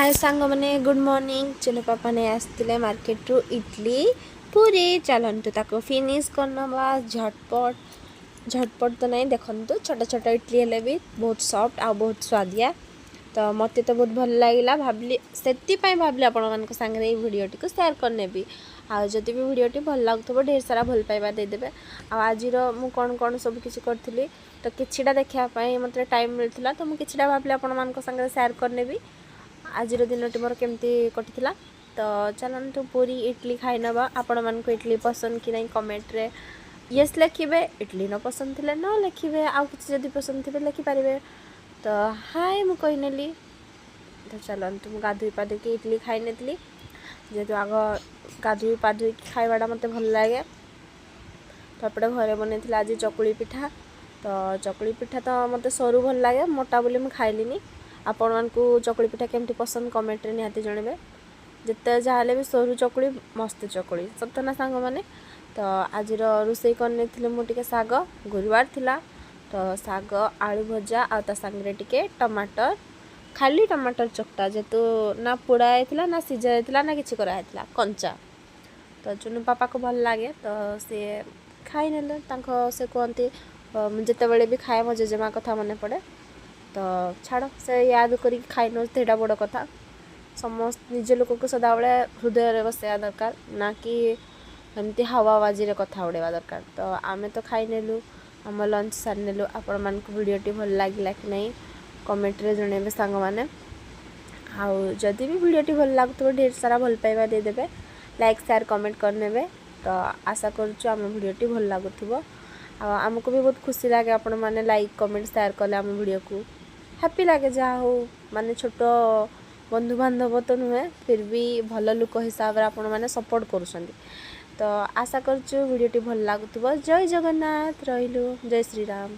हाय सांग मैंने good morning. चलो पापा ने आसते मार्केट रू इडली पूरी चलतु ताको फिनिश करना झटपट झटपट तो नहीं देखु छोट छोट इडली हेले भी बहुत सॉफ्ट आ बहुत स्वादिया। तो मत तो बहुत भल लगे भाविली से भाविली आपण सागर भिडियोटी को सेयार करने भी आदि भी भिडियोटी भल लगुव ढेर सारा भल पाइबा देदेवे। आज मु कौन कौन सब किसी करी तो किछिटा देखापी मत टाइम मिलता तो मुझे किछिटा भाविली आपण सागर सेयार करने भी आज दिन मोर केमती कटी। तो चलतु पूरी इडली खाई नवा। आपण मानक इडली पसंद कि नहीं कमेंट रे यस लिखे। इडली न पसंद थे न लिखे आउ कि पसंद थे लिखिपारे। तो हाय मु कहीनेली तो चलतु मुझे गाधुई पाधुकी इडली खाई नी जेहेतु आग गाधुई पाधुई खाइबाटा मत भल लगे। तो एपटे घरे बन आज चकुली पिठा। तो चकुली पिठा तो मत सरू भल लगे मोटा बोली मुझे खाइलिनी। आपण मानकु चकुली पिठा केमती पसंद कमेंट रे निहाती जनइबे। जिते जहाँ भी सरू चकुली मस्त चकुली सतना सांग मैंने। तो आज रोषे करने मुझे शाग गुरुवार थिला। तो शाग आलू भजा आ सांगे टिके टमाटर खाली टमाटर चकटा जेहेतु ना पोड़ा होता ना सीझा होता ना किसी कराई कंचा। तो चुनु पापा को भल लगे तो सी खाई ने से कहते जिते बड़े भी खाए मो जेजेमा कथा मन पड़े। तो छाड़ से याद करी खाई ना बड़ कथा। समस्त निज लोक को सदाबले हृदय बसैया दरकार ना कि एमती हवाबाजी कथा उड़ेवा दरकार। तो आमे तो खाई नेलु आम लंच सारी नेलु। आपण मान भिडियोटी भल लगे कि नहीं कमेंट रे जनइबे सांग माने। आउ जदि भी भिडियोटी भल लगुव ढेर सारा भल पाइबा देदेवे लाइक शेयर कमेंट करने। तो आशा करुँ आम भिडियोटी भल लगुव आमको भी बहुत खुशी लगे आपण मैंने लाइक कमेंट शेयर कले आम भिडियो को हैप्पी लगे। जहाँ हो माने छोट बंधु बांधव तो नुहे फिर भी भल लुक हिसाब से आपण मैंने सपोर्ट करुँच। तो आशा करुँ भिडियोटी भल लगुव। जय जगन्नाथ रहिलु जय श्री राम।